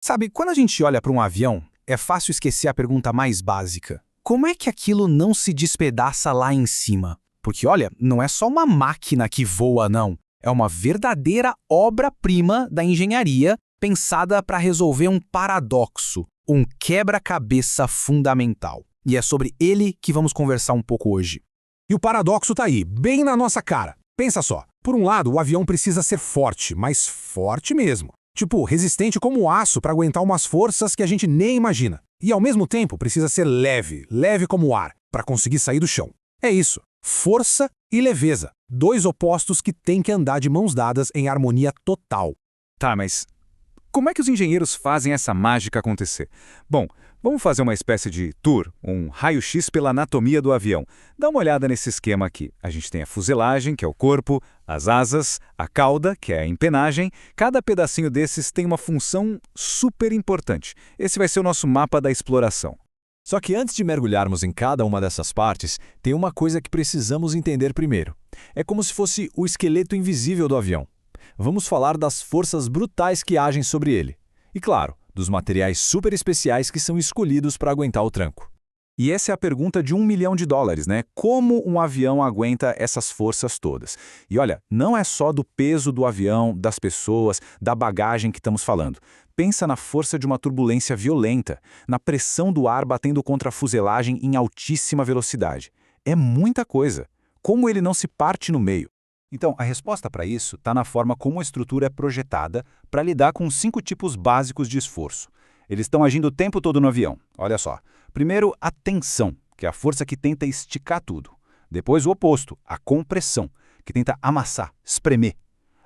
Sabe, quando a gente olha para um avião, é fácil esquecer a pergunta mais básica. Como é que aquilo não se despedaça lá em cima? Porque, olha, não é só uma máquina que voa, não. É uma verdadeira obra-prima da engenharia pensada para resolver um paradoxo, um quebra-cabeça fundamental. E é sobre ele que vamos conversar um pouco hoje. E o paradoxo tá aí, bem na nossa cara. Pensa só. Por um lado, o avião precisa ser forte, mas forte mesmo. Tipo, resistente como aço para aguentar umas forças que a gente nem imagina. E ao mesmo tempo precisa ser leve, leve como o ar, para conseguir sair do chão. É isso, força e leveza. Dois opostos que têm que andar de mãos dadas em harmonia total. Tá, mas como é que os engenheiros fazem essa mágica acontecer? Bom, vamos fazer uma espécie de tour, um raio-x pela anatomia do avião. Dá uma olhada nesse esquema aqui. A gente tem a fuselagem, que é o corpo, as asas, a cauda, que é a empenagem. Cada pedacinho desses tem uma função super importante. Esse vai ser o nosso mapa da exploração. Só que antes de mergulharmos em cada uma dessas partes, tem uma coisa que precisamos entender primeiro. É como se fosse o esqueleto invisível do avião. Vamos falar das forças brutais que agem sobre ele. E claro, dos materiais super especiais que são escolhidos para aguentar o tranco. E essa é a pergunta de $1 milhão, né? Como um avião aguenta essas forças todas? E olha, não é só do peso do avião, das pessoas, da bagagem que estamos falando. Pensa na força de uma turbulência violenta, na pressão do ar batendo contra a fuselagem em altíssima velocidade. É muita coisa. Como ele não se parte no meio? Então, a resposta para isso está na forma como a estrutura é projetada para lidar com 5 tipos básicos de esforço. Eles estão agindo o tempo todo no avião. Olha só. Primeiro, a tensão, que é a força que tenta esticar tudo. Depois, o oposto, a compressão, que tenta amassar, espremer.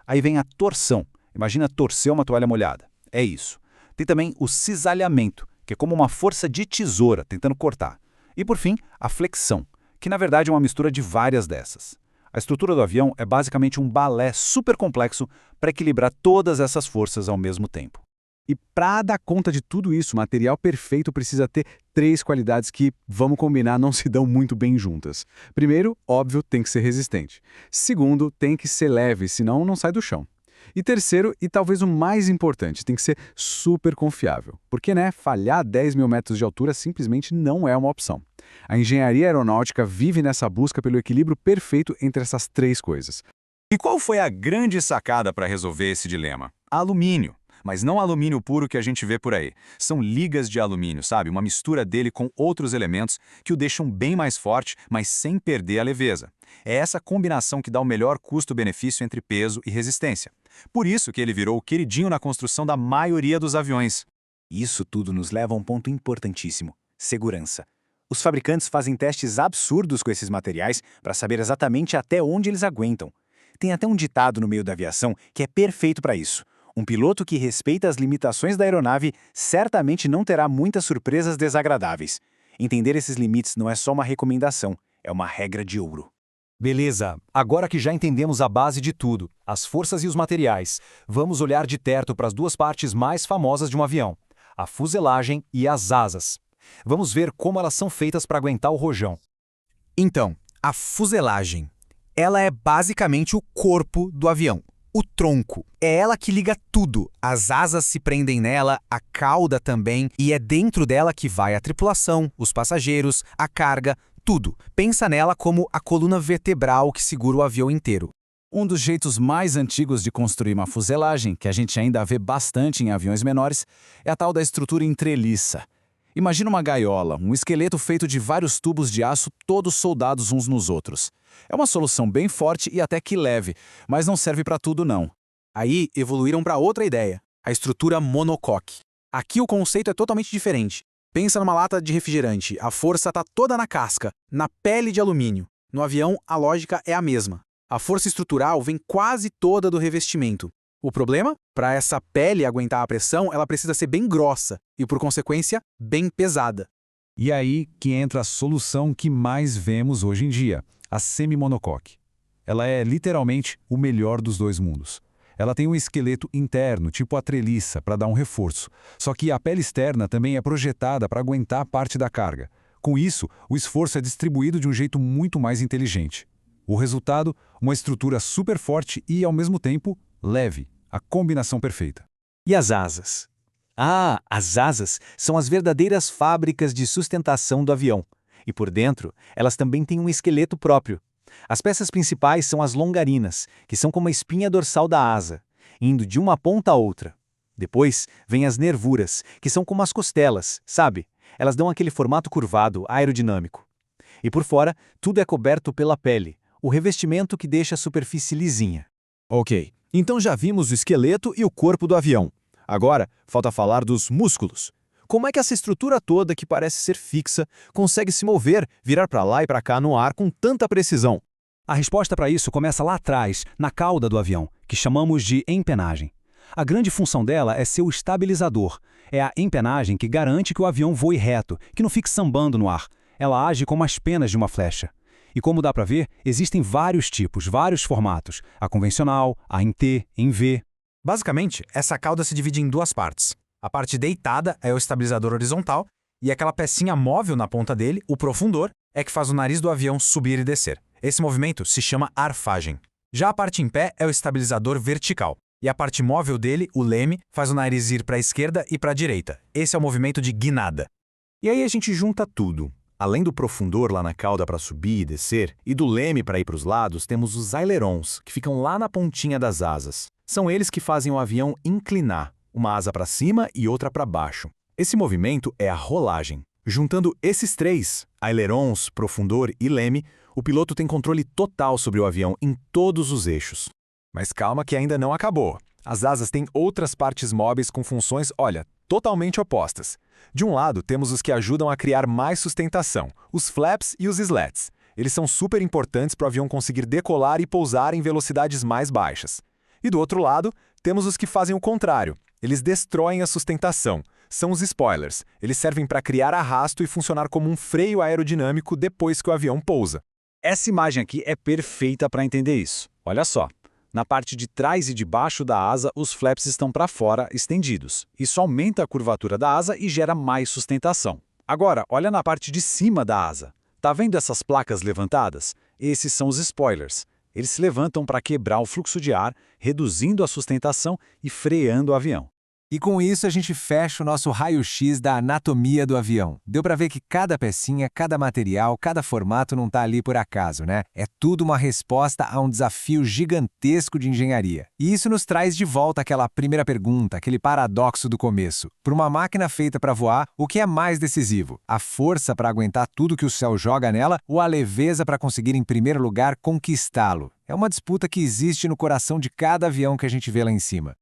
Aí vem a torção. Imagina torcer uma toalha molhada. É isso. Tem também o cisalhamento, que é como uma força de tesoura tentando cortar. E, por fim, a flexão, que na verdade é uma mistura de várias dessas. A estrutura do avião é basicamente um balé super complexo para equilibrar todas essas forças ao mesmo tempo. E para dar conta de tudo isso, o material perfeito precisa ter 3 qualidades que, vamos combinar, não se dão muito bem juntas. Primeiro, óbvio, tem que ser resistente. Segundo, tem que ser leve, senão não sai do chão. E terceiro, e talvez o mais importante, tem que ser super confiável. Porque, falhar a 10 mil metros de altura simplesmente não é uma opção. A engenharia aeronáutica vive nessa busca pelo equilíbrio perfeito entre essas 3 coisas. E qual foi a grande sacada para resolver esse dilema? Alumínio. Mas não alumínio puro que a gente vê por aí. São ligas de alumínio, sabe? Uma mistura dele com outros elementos que o deixam bem mais forte, mas sem perder a leveza. É essa combinação que dá o melhor custo-benefício entre peso e resistência. Por isso que ele virou o queridinho na construção da maioria dos aviões. Isso tudo nos leva a um ponto importantíssimo: segurança. Os fabricantes fazem testes absurdos com esses materiais para saber exatamente até onde eles aguentam. Tem até um ditado no meio da aviação que é perfeito para isso. Um piloto que respeita as limitações da aeronave certamente não terá muitas surpresas desagradáveis. Entender esses limites não é só uma recomendação, é uma regra de ouro. Beleza, agora que já entendemos a base de tudo, as forças e os materiais, vamos olhar de perto para as 2 partes mais famosas de um avião: a fuselagem e as asas. Vamos ver como elas são feitas para aguentar o rojão. Então, a fuselagem. Ela é basicamente o corpo do avião. O tronco. É ela que liga tudo. As asas se prendem nela, a cauda também, e é dentro dela que vai a tripulação, os passageiros, a carga, tudo. Pensa nela como a coluna vertebral que segura o avião inteiro. Um dos jeitos mais antigos de construir uma fuselagem, que a gente ainda vê bastante em aviões menores, é a tal da estrutura em treliça. Imagina uma gaiola, um esqueleto feito de vários tubos de aço, todos soldados uns nos outros. É uma solução bem forte e até que leve, mas não serve para tudo não. Aí evoluíram para outra ideia, a estrutura monocoque. Aqui o conceito é totalmente diferente. Pensa numa lata de refrigerante, a força está toda na casca, na pele de alumínio. No avião, a lógica é a mesma. A força estrutural vem quase toda do revestimento. O problema? Para essa pele aguentar a pressão, ela precisa ser bem grossa e, por consequência, bem pesada. E aí que entra a solução que mais vemos hoje em dia, a semi-monocoque. Ela é literalmente o melhor dos 2 mundos. Ela tem um esqueleto interno, tipo a treliça, para dar um reforço. Só que a pele externa também é projetada para aguentar parte da carga. Com isso, o esforço é distribuído de um jeito muito mais inteligente. O resultado, uma estrutura super forte e, ao mesmo tempo, leve. A combinação perfeita. E as asas? Ah, as asas são as verdadeiras fábricas de sustentação do avião. E por dentro, elas também têm um esqueleto próprio. As peças principais são as longarinas, que são como a espinha dorsal da asa, indo de uma ponta a outra. Depois, vem as nervuras, que são como as costelas, sabe? Elas dão aquele formato curvado, aerodinâmico. E por fora, tudo é coberto pela pele, o revestimento que deixa a superfície lisinha. Ok, então já vimos o esqueleto e o corpo do avião. Agora, falta falar dos músculos. Como é que essa estrutura toda, que parece ser fixa, consegue se mover, virar para lá e para cá no ar com tanta precisão? A resposta para isso começa lá atrás, na cauda do avião, que chamamos de empenagem. A grande função dela é ser o estabilizador. É a empenagem que garante que o avião voe reto, que não fique sambando no ar. Ela age como as penas de uma flecha. E como dá para ver, existem vários tipos, vários formatos. A convencional, a em T, em V. Basicamente, essa cauda se divide em duas partes. A parte deitada é o estabilizador horizontal e aquela pecinha móvel na ponta dele, o profundor, é que faz o nariz do avião subir e descer. Esse movimento se chama arfagem. Já a parte em pé é o estabilizador vertical. E a parte móvel dele, o leme, faz o nariz ir para a esquerda e para a direita. Esse é o movimento de guinada. E aí a gente junta tudo. Além do profundor lá na cauda para subir e descer, e do leme para ir para os lados, temos os ailerons, que ficam lá na pontinha das asas. São eles que fazem o avião inclinar, uma asa para cima e outra para baixo. Esse movimento é a rolagem. Juntando esses três, ailerons, profundor e leme, o piloto tem controle total sobre o avião em todos os eixos. Mas calma que ainda não acabou. As asas têm outras partes móveis com funções, olha, totalmente opostas. De um lado, temos os que ajudam a criar mais sustentação, os flaps e os slats. Eles são super importantes para o avião conseguir decolar e pousar em velocidades mais baixas. E do outro lado, temos os que fazem o contrário. Eles destroem a sustentação. São os spoilers. Eles servem para criar arrasto e funcionar como um freio aerodinâmico depois que o avião pousa. Essa imagem aqui é perfeita para entender isso. Olha só. Na parte de trás e de baixo da asa, os flaps estão para fora, estendidos. Isso aumenta a curvatura da asa e gera mais sustentação. Agora, olha na parte de cima da asa. Tá vendo essas placas levantadas? Esses são os spoilers. Eles se levantam para quebrar o fluxo de ar, reduzindo a sustentação e freando o avião. E com isso a gente fecha o nosso raio-x da anatomia do avião. Deu para ver que cada pecinha, cada material, cada formato não está ali por acaso, né? É tudo uma resposta a um desafio gigantesco de engenharia. E isso nos traz de volta aquela primeira pergunta, aquele paradoxo do começo. Para uma máquina feita para voar, o que é mais decisivo? A força para aguentar tudo que o céu joga nela ou a leveza para conseguir, em primeiro lugar, conquistá-lo? É uma disputa que existe no coração de cada avião que a gente vê lá em cima.